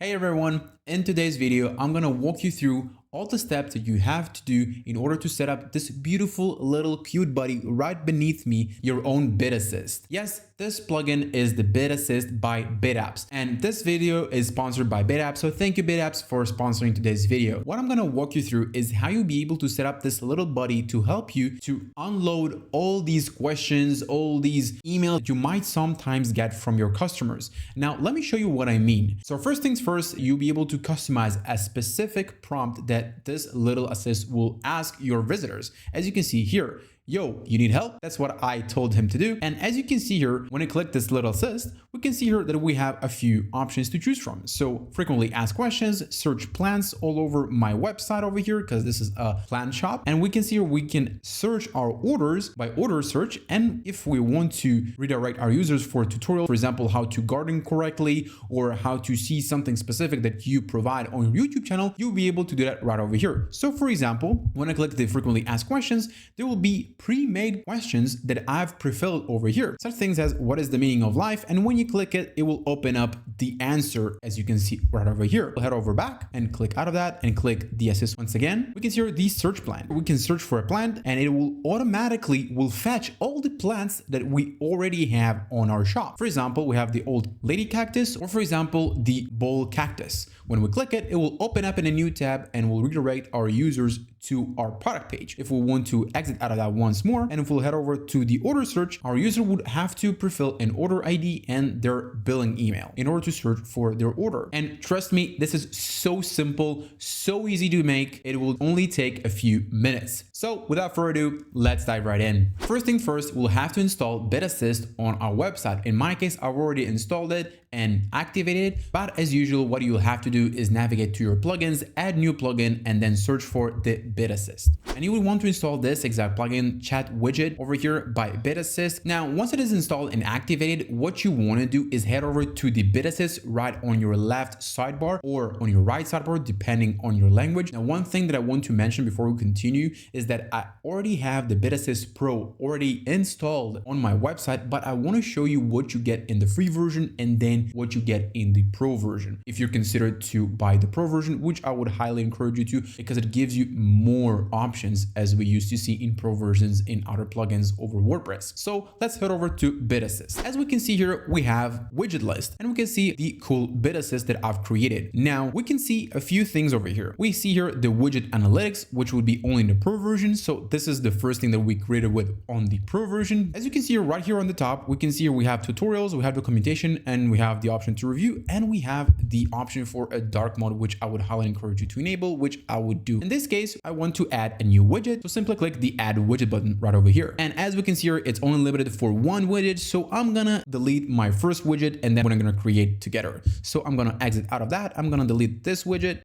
Hey everyone, in today's video, I'm gonna walk you through all the steps that you have to do in order to set up this beautiful little cute buddy right beneath me, your own bid assist. Yes, this plugin is the bid assist by BidApps, and this video is sponsored by BidApps, so thank you BidApps for sponsoring today's video. What I'm gonna walk you through is how you'll be able to set up this little buddy to help you to unload all these questions, all these emails that you might sometimes get from your customers. Now, let me show you what I mean. So first things first, you'll be able to customize a specific prompt that this little assist will ask your visitors. As you can see here, yo, you need help? That's what I told him to do. And as you can see here, when I click this little assist, we can see here that we have a few options to choose from. So frequently asked questions, search plans all over my website over here, because this is a plan shop. And we can see here, we can search our orders by order search. And if we want to redirect our users for a tutorial, for example, how to garden correctly, or how to see something specific that you provide on your YouTube channel, you'll be able to do that right over here. So for example, when I click the frequently asked questions, there will be pre-made questions that I've pre-filled over here. Such things as what is the meaning of life? And when you click it, it will open up the answer, as you can see right over here. We'll head over back and click out of that and click the assist once again. We can see here the search plan. We can search for a plant and it will automatically fetch all the plants that we already have on our shop. For example, we have the old lady cactus, or for example, the bowl cactus. When we click it, it will open up in a new tab and will redirect our users to our product page. If we want to exit out of that once more, and if we'll head over to the order search, our user would have to pre-fill an order ID and their billing email in order to search for their order. And trust me, this is so simple, so easy to make. It will only take a few minutes. So without further ado, let's dive right in. First thing first, we'll have to install Bid Assist on our website. In my case, I've already installed it and activated it. But as usual, what you'll have to do is navigate to your plugins, add new plugin, and then search for the Bid Assist. And you will want to install this exact plugin, Chat Widget, over here by Bid Assist. Now, once it is installed and activated, what you want to do is head over to the Bid Assist right on your left sidebar or on your right sidebar, depending on your language. Now, one thing that I want to mention before we continue is that I already have the Bid Assist Pro already installed on my website, but I want to show you what you get in the free version and then what you get in the Pro version. If you're considered to buy the Pro version, which I would highly encourage you to, because it gives you more options as we used to see in Pro versions in other plugins over WordPress. So let's head over to Bid Assist. As we can see here, we have widget list and we can see the cool Bid Assist that I've created. Now we can see a few things over here. We see here the widget analytics, which would be only in the Pro version. So this is the first thing that we created with on the Pro version. As you can see here, right here on the top, we can see here we have tutorials, we have documentation, and we have the option to review, and we have the option for a dark mode, which I would highly encourage you to enable, which I would do. In this case, I want to add a new widget. So simply click the add widget button right over here. And as we can see here, it's only limited for one widget. So I'm gonna delete my first widget and then we're gonna create together. So I'm gonna exit out of that. I'm gonna delete this widget.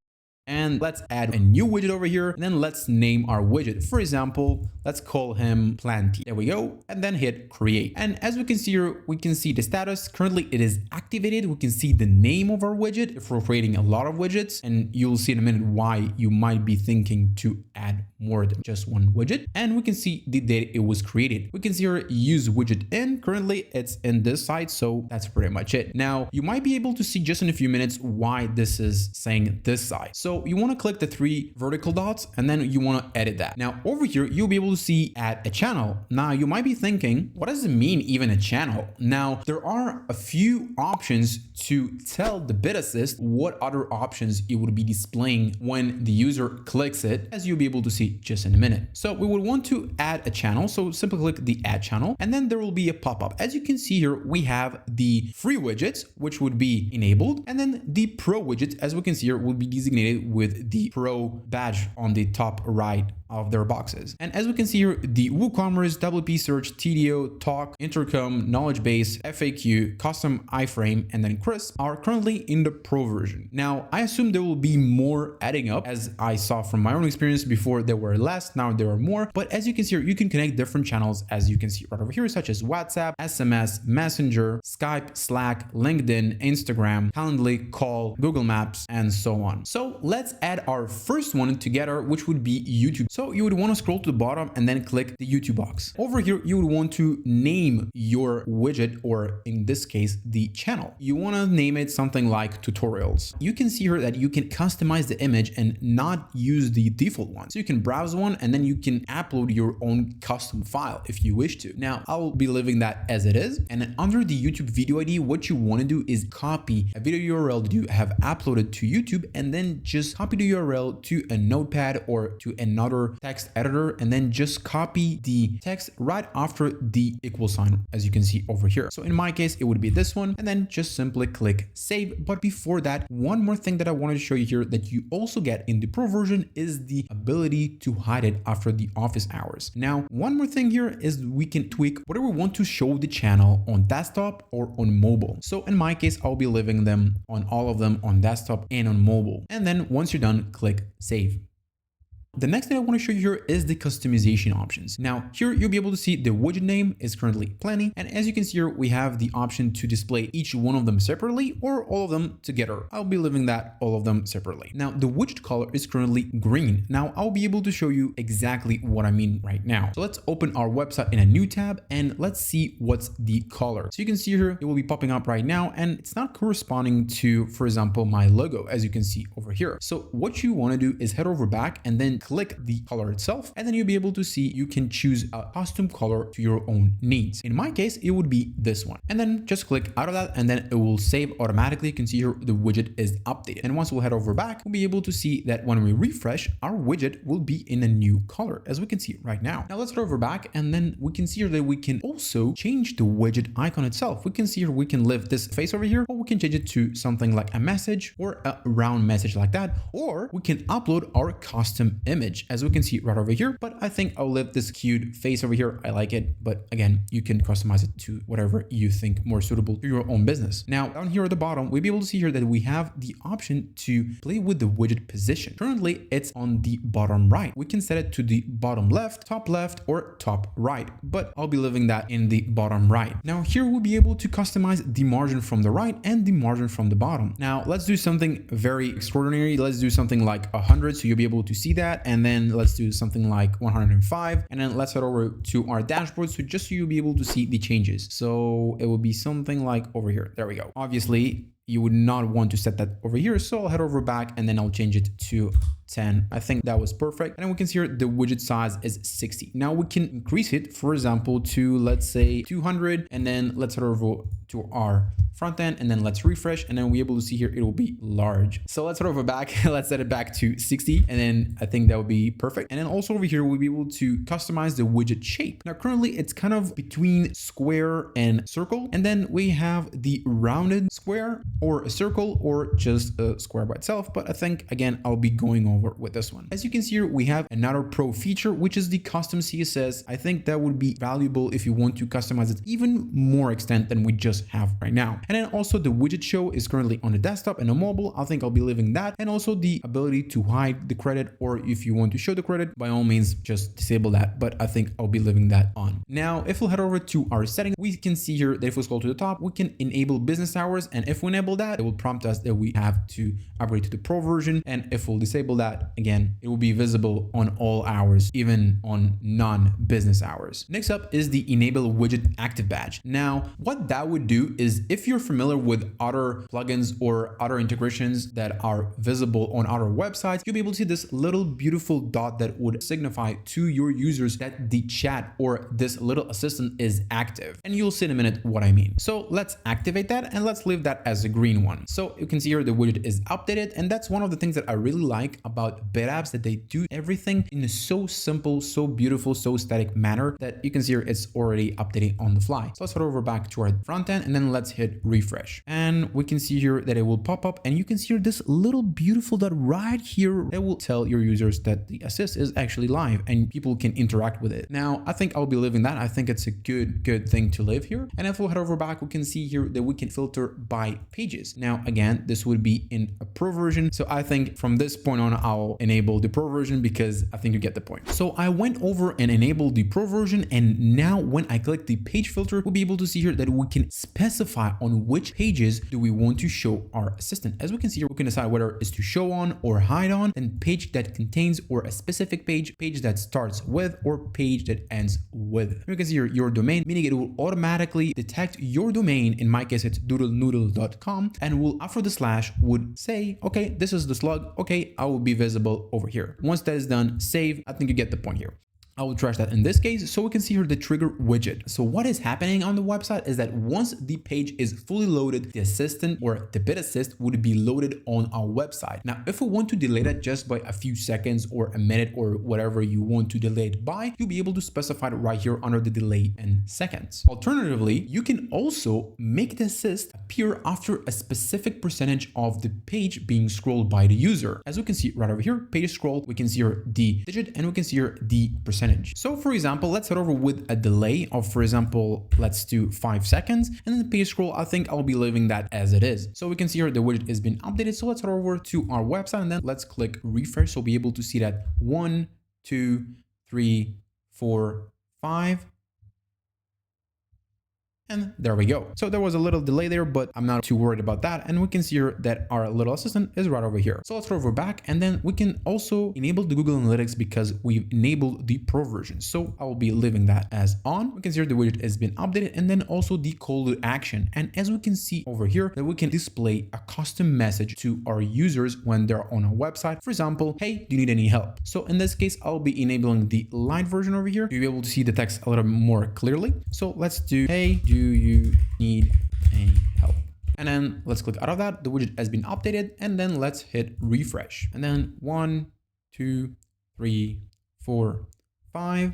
And let's add a new widget over here. And then let's name our widget. For example, let's call him Planty. There we go. And then hit create. And as we can see here, we can see the status. Currently, it is activated. We can see the name of our widget if we're creating a lot of widgets. And you'll see in a minute why you might be thinking to add more than just one widget. And we can see the date it was created. We can see here use widget in. Currently, it's in this site. So that's pretty much it. Now, you might be able to see just in a few minutes why this is saying this site. So you want to click the three vertical dots and then you want to edit that. Now over here, you'll be able to see add a channel. Now you might be thinking, what does it mean even a channel? Now there are a few options to tell the Bid Assist what other options it would be displaying when the user clicks it, as you'll be able to see just in a minute. So we would want to add a channel. So simply click the add channel and then there will be a pop-up. As you can see here, we have the free widgets, which would be enabled. And then the Pro widgets, as we can see here, will be designated with the Pro badge on the top right of their boxes. And as we can see here, the WooCommerce, WP Search, TDO, Talk, Intercom, Knowledge Base, FAQ, Custom iframe, and then Crisp are currently in the Pro version. Now, I assume there will be more adding up, as I saw from my own experience. Before there were less, now there are more. But as you can see here, you can connect different channels, as you can see right over here, such as WhatsApp, SMS, Messenger, Skype, Slack, LinkedIn, Instagram, Calendly, Call, Google Maps, and so on. So let's add our first one together, which would be YouTube. So you would want to scroll to the bottom and then click the YouTube box. Over here, you would want to name your widget, or in this case, the channel. You want to name it something like tutorials. You can see here that you can customize the image and not use the default one. So you can browse one and then you can upload your own custom file if you wish to. Now, I'll be leaving that as it is. And then under the YouTube video ID, what you want to do is copy a video URL that you have uploaded to YouTube, and then just copy the URL to a notepad or to another text editor, and then just copy the text right after the equal sign, as you can see over here. So in my case, it would be this one, and then just simply click save. But before that, one more thing that I wanted to show you here that you also get in the pro version is the ability to hide it after the office hours. Now, one more thing here is we can tweak whether we want to show the channel on desktop or on mobile. So in my case, I'll be leaving them on all of them on desktop and on mobile. And then once you're done, click save. The next thing I want to show you here is the customization options. Now here you'll be able to see the widget name is currently plenty. And as you can see here, we have the option to display each one of them separately or all of them together. I'll be leaving that all of them separately. Now the widget color is currently green. Now I'll be able to show you exactly what I mean right now. So let's open our website in a new tab and let's see what's the color. So you can see here, it will be popping up right now and it's not corresponding to, for example, my logo, as you can see over here. So what you want to do is head over back and then click the color itself, and then you'll be able to see you can choose a custom color to your own needs. In my case, it would be this one, and then just click out of that and then it will save automatically. You can see here the widget is updated, and once we'll head over back, we'll be able to see that when we refresh, our widget will be in a new color, as we can see right now. Now let's head over back and then we can see here that we can also change the widget icon itself. We can see here we can leave this face over here, or we can change it to something like a message or a round message like that, or we can upload our custom image, as we can see right over here. But I think I'll leave this cute face over here. I like it, but again, you can customize it to whatever you think more suitable to your own business. Now down here at the bottom, we'll be able to see here that we have the option to play with the widget position. Currently it's on the bottom right. We can set it to the bottom left, or top right, but I'll be leaving that in the bottom right. Now here we'll be able to customize the margin from the right and the margin from the bottom. Now let's do something very extraordinary. Let's do something like 100, so you'll be able to see that, and then let's do something like 105, and then let's head over to our dashboard, so just so you'll be able to see the changes. So it will be something like over here. There we go. Obviously you would not want to set that over here, so I'll head over back and then I'll change it to 10. I think that was perfect. And then we can see here the widget size is 60. Now we can increase it, for example, to let's say 200, and then let's head over to our front end and then let's refresh, and then we're able to see here it will be large. So let's head over back, let's set it back to 60, and then I think that would be perfect. And then also over here we'll be able to customize the widget shape. Now currently it's kind of between square and circle, and then we have the rounded square or a circle or just a square by itself. But I think again I'll be going over with this one. As you can see here, we have another pro feature, which is the custom CSS. I think that would be valuable if you want to customize it even more extent than we just have right now. And then also the widget show is currently on the desktop and on mobile. I think I'll be leaving that, and also the ability to hide the credit, or if you want to show the credit, by all means just disable that, but I think I'll be leaving that on. Now if we'll head over to our settings, we can see here that if we scroll to the top, we can enable business hours, and if we enable that, it will prompt us that we have to upgrade to the pro version, and if we'll disable that, again, it will be visible on all hours, even on non-business hours. Next up is the enable widget active badge. Now what that would do is, if you're familiar with other plugins or other integrations that are visible on other websites, you'll be able to see this little beautiful dot that would signify to your users that the chat or this little assistant is active, and you'll see in a minute what I mean. So let's activate that and let's leave that as a green one. So you can see here the widget is updated, and that's one of the things that I really like about Bit apps, that they do everything in a so simple, so beautiful, so static manner that you can see here it's already updating on the fly. So let's head over back to our front end and then let's hit refresh, and we can see here that it will pop up, and you can see here this little beautiful dot right here that will tell your users that the assist is actually live and people can interact with it. Now I think I'll be leaving that. I think it's a good thing to live here. And if we'll head over back, we can see here that we can filter by page pages. Now, again, this would be in a pro version. So I think from this point on, I'll enable the pro version because I think you get the point. So I went over and enabled the pro version. And now when I click the page filter, we'll be able to see here that we can specify on which pages do we want to show our assistant. As we can see here, we can decide whether it's to show on or hide on, then page that contains or a specific page, page that starts with, or page that ends with. You can see here your domain, meaning it will automatically detect your domain. In my case, it's doodlenoodle.com, and will after the slash would say, okay, this is the slug. Okay, I will be visible over here. Once that is done, save. I think you get the point here. I will trash that in this case, so we can see here the trigger widget. So what is happening on the website is that once the page is fully loaded, the assistant or the bit assist would be loaded on our website. Now, if we want to delay that just by a few seconds or a minute or whatever you want to delay it by, you'll be able to specify it right here under the delay in seconds. Alternatively, you can also make the assist appear after a specific percentage of the page being scrolled by the user. As we can see right over here, page scroll, we can see here the digit and we can see here the percentage. So for example, let's head over with a delay of, for example, let's do 5 seconds, and then the page scroll, I think I'll be leaving that as it is. So we can see here the widget has been updated. So let's head over to our website and then let's click refresh. So we'll be able to see that 1, 2, 3, 4, 5. And there we go. So there was a little delay there, but I'm not too worried about that. And we can see here that our little assistant is right over here. So let's go over back, and then we can also enable the Google Analytics because we've enabled the pro version. So I will be leaving that as on. We can see here the widget has been updated, and then also the call to action. And as we can see over here, that we can display a custom message to our users when they're on our website. For example, hey, do you need any help? So in this case, I'll be enabling the light version over here. You'll be able to see the text a little more clearly. So let's do, hey, do you need any help? And then let's click out of that. The widget has been updated, and then let's hit refresh. And then 1, 2, 3, 4, 5.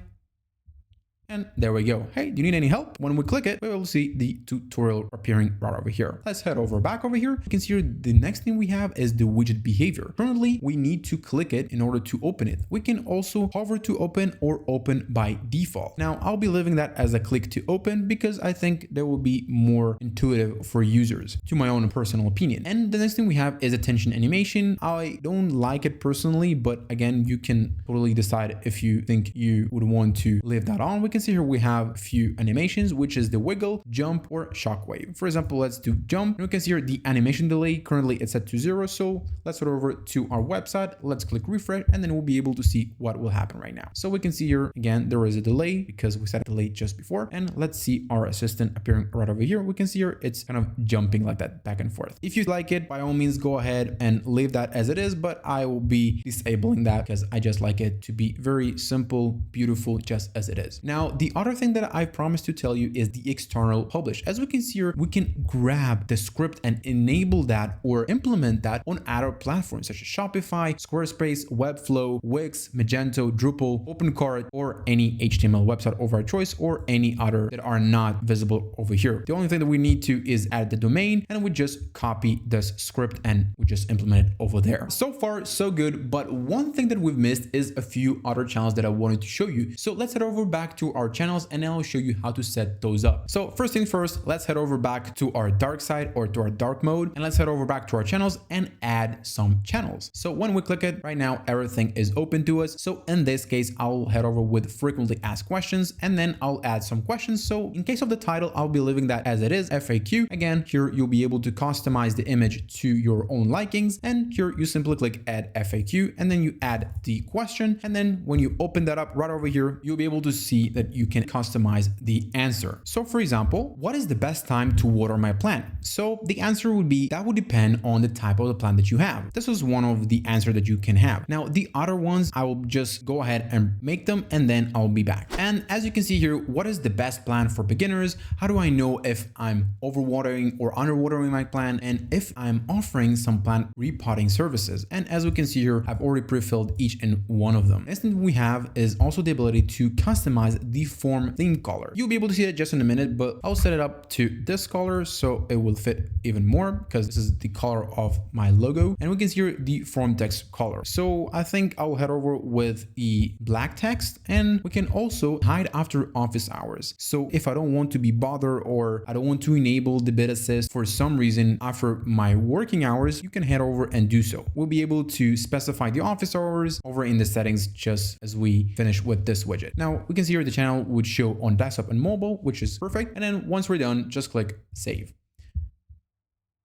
And there we go. Hey, do you need any help? When we click it, we will see the tutorial appearing right over here. Let's head back over here. You can see here the next thing we have is the widget behavior. Currently, we need to click it in order to open it. We can also hover to open or open by default. Now, I'll be leaving that as a click to open because I think that will be more intuitive for users, to my own personal opinion. And the next thing we have is attention animation. I don't like it personally, but again, you can totally decide if you think you would want to leave that on. We can see here we have a few animations, which is the wiggle, jump, or shockwave. For example, let's do jump. And we can see here the animation delay. Currently it's set to 0. So let's head over to our website. Let's click refresh, and then we'll be able to see what will happen right now. So we can see here again, there is a delay because we set a delay just before. And let's see our assistant appearing right over here. We can see here it's kind of jumping like that back and forth. If you like it, by all means, go ahead and leave that as it is, but I will be disabling that because I just like it to be very simple, beautiful, just as it is. Now, the other thing that I promised to tell you is the external publish. As we can see here, we can grab the script and enable that or implement that on other platforms such as Shopify, Squarespace, Webflow, Wix, Magento, Drupal, OpenCart, or any HTML website of our choice, or any other that are not visible over here. The only thing that we need to is add the domain, and we just copy this script and we just implement it over there. So far, so good. But one thing that we've missed is a few other channels that I wanted to show you. So let's head over back to our channels, and I'll show you how to set those up. So first things first, let's head over back to our dark side or to our dark mode, and let's head over back to our channels and add some channels. So when we click it right now, everything is open to us. So in this case, I'll head over with frequently asked questions, and then I'll add some questions. So in case of the title, I'll be leaving that as it is, FAQ. Again, here you'll be able to customize the image to your own likings, and here you simply click add FAQ, and then you add the question. And then when you open that up right over here, you'll be able to see that you can customize the answer. So for example, what is the best time to water my plant? So the answer would be, that would depend on the type of the plant that you have. This is one of the answer that you can have. Now, the other ones, I will just go ahead and make them, and then I'll be back. And as you can see here, what is the best plant for beginners? How do I know if I'm overwatering or underwatering my plant, and if I'm offering some plant repotting services? And as we can see here, I've already pre-filled each and one of them. Next thing we have is also the ability to customize the form theme color. You'll be able to see it just in a minute, but I'll set it up to this color so it will fit even more because this is the color of my logo. And we can see here the form text color. So I think I'll head over with the black text, and we can also hide after office hours. So if I don't want to be bothered or I don't want to enable the bid assist for some reason after my working hours, you can head over and do so. We'll be able to specify the office hours over in the settings just as we finish with this widget. Now we can see here the channel would show on desktop and mobile, which is perfect. And then once we're done, just click save.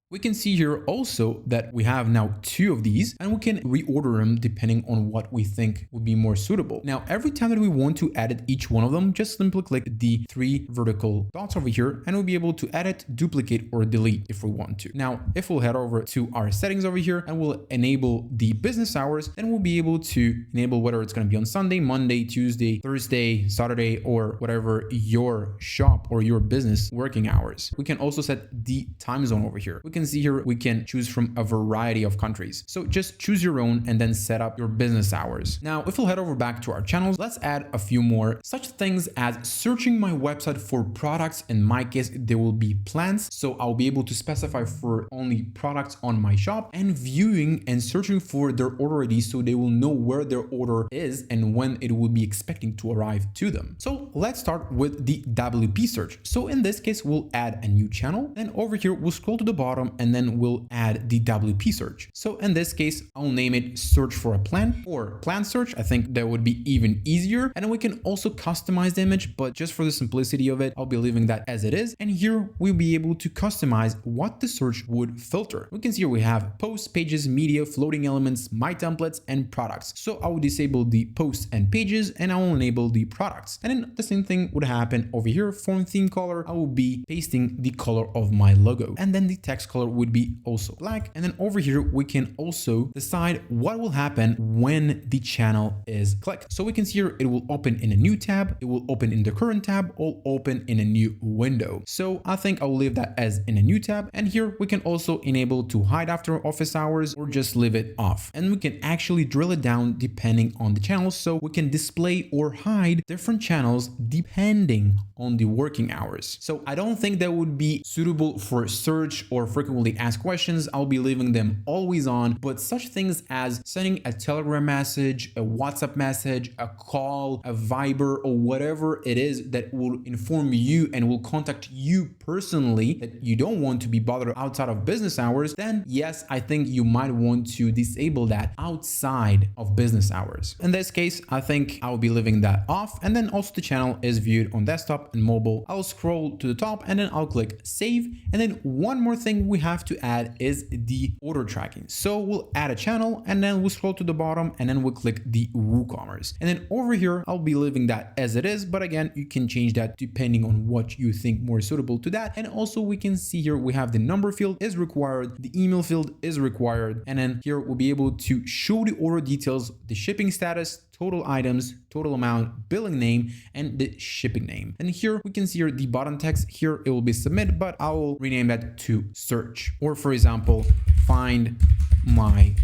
We can see here also that we have now 2 of these, and we can reorder them depending on what we think would be more suitable. Now, every time that we want to edit each one of them, just simply click the 3 vertical dots over here, and we'll be able to edit, duplicate, or delete if we want to. Now, if we'll head over to our settings over here and we'll enable the business hours, then we'll be able to enable whether it's going to be on Sunday, Monday, Tuesday, Thursday, Saturday, or whatever your shop or your business working hours. We can also set the time zone over here. We can see here we can choose from a variety of countries. So just choose your own and then set up your business hours. Now, if we'll head over back to our channels, let's add a few more such things as searching my website for products. In my case, there will be plans. So I'll be able to specify for only products on my shop, and viewing and searching for their order ID so they will know where their order is and when it will be expecting to arrive to them. So let's start with the WP search. So in this case, we'll add a new channel. Then over here, we'll scroll to the bottom and then we'll add the WP search. So in this case, I'll name it search for a plan or plan search. I think that would be even easier. And then we can also customize the image, but just for the simplicity of it, I'll be leaving that as it is. And here we'll be able to customize what the search would filter. We can see here we have posts, pages, media, floating elements, my templates, and products. So I will disable the posts and pages, and I will enable the products. And then the same thing would happen over here. Form theme color, I will be pasting the color of my logo. And then the text color would be also black. And then over here, we can also decide what will happen when the channel is clicked. So we can see here, it will open in a new tab. It will open in the current tab or open in a new window. So I think I'll leave that as in a new tab. And here we can also enable to hide after office hours or just leave it off. And we can actually drill it down depending on the channel. So we can display or hide different channels depending on the working hours. So I don't think that would be suitable for search or frequently ask questions. I'll be leaving them always on, but such things as sending a Telegram message, a WhatsApp message, a call, a Viber, or whatever it is that will inform you and will contact you personally that you don't want to be bothered outside of business hours, then yes, I think you might want to disable that outside of business hours. In this case, I think I'll be leaving that off. And then also the channel is viewed on desktop and mobile. I'll scroll to the top and then I'll click save. And then one more thing we have to add is the order tracking. So we'll add a channel and then we'll scroll to the bottom and then we'll click the WooCommerce. And then over here, I'll be leaving that as it is. But again, you can change that depending on what you think more suitable to that. And also we can see here, we have the number field is required. The email field is required. And then here we'll be able to show the order details, the shipping status, total items, total amount, billing name, and the shipping name. And here we can see here the bottom text. Here it will be submit, but I will rename that to search. Or for example, find my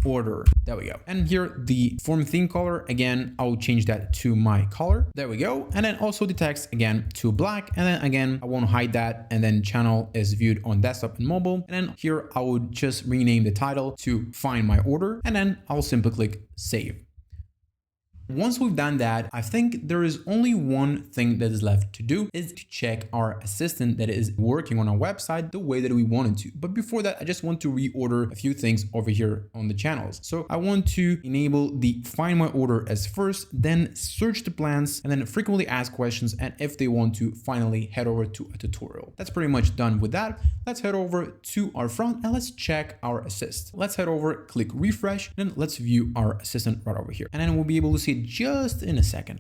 order. There we go. And here the form theme color, again, I'll change that to my color. There we go. And then also the text again to black. And then again, I won't hide that. And then channel is viewed on desktop and mobile. And then here I would just rename the title to find my order. And then I'll simply click save. Once we've done that, I think there is only one thing that is left to do is to check our assistant that is working on our website the way that we want it to. But before that, I just want to reorder a few things over here on the channels. So I want to enable the find my order as first, then search the plans, and then frequently ask questions. And if they want to, finally head over to a tutorial. That's pretty much done with that. Let's head over to our front and let's check our assist. Let's head over, click refresh, then let's view our assistant right over here. And then we'll be able to see just in a second,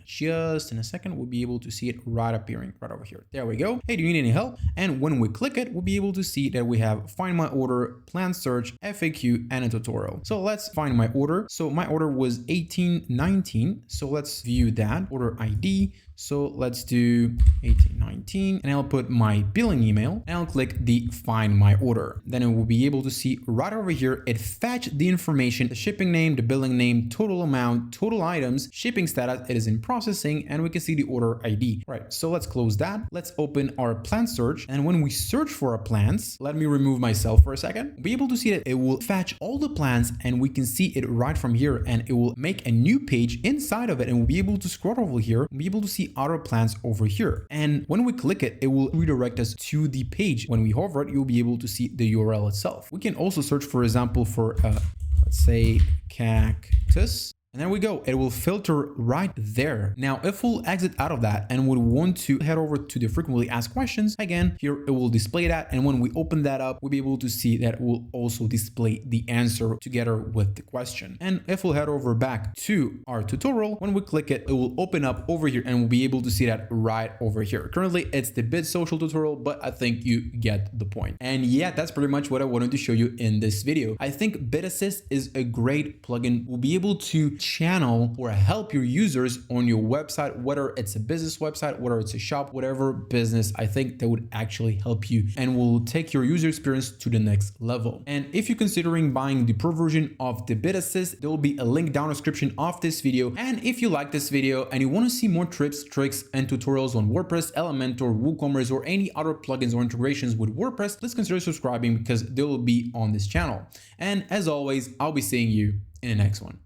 we'll be able to see it right appearing right over here. There we go. Hey, do you need any help? And when we click it, we'll be able to see that we have find my order, plan search, FAQ, and a tutorial. So let's find my order. So my order was 1819. So let's view that order ID. So let's do 1819 and I'll put my billing email and I'll click the find my order. Then it will be able to see right over here, it fetched the information, the shipping name, the billing name, total amount, total items, shipping status, it is in processing, and we can see the order ID. Right, so let's close that. Let's open our plan search. And when we search for our plans, let me remove myself for a second. We'll be able to see that it will fetch all the plans and we can see it right from here, and it will make a new page inside of it, and we'll be able to scroll over here and be able to see other plans over here. And when we click it, it will redirect us to the page. When we hover it, you'll be able to see the URL itself. We can also search, for example, for let's say cactus. And there we go. It will filter right there. Now, if we'll exit out of that and would want to head over to the frequently asked questions, again, here it will display that. And when we open that up, we'll be able to see that it will also display the answer together with the question. And if we'll head over back to our tutorial, when we click it, it will open up over here and we'll be able to see that right over here. Currently, it's the Bit Social tutorial, but I think you get the point. And yeah, that's pretty much what I wanted to show you in this video. I think Bit Assist is a great plugin. We'll be able to channel or help your users on your website, whether it's a business website, whether it's a shop, whatever business. I think that would actually help you and will take your user experience to the next level. And if you're considering buying the pro version of the Bit Assist, there will be a link down in the description of this video. And if you like this video and you want to see more tips, tricks, and tutorials on WordPress, Elementor, WooCommerce, or any other plugins or integrations with WordPress, please consider subscribing because they will be on this channel. And as always, I'll be seeing you in the next one.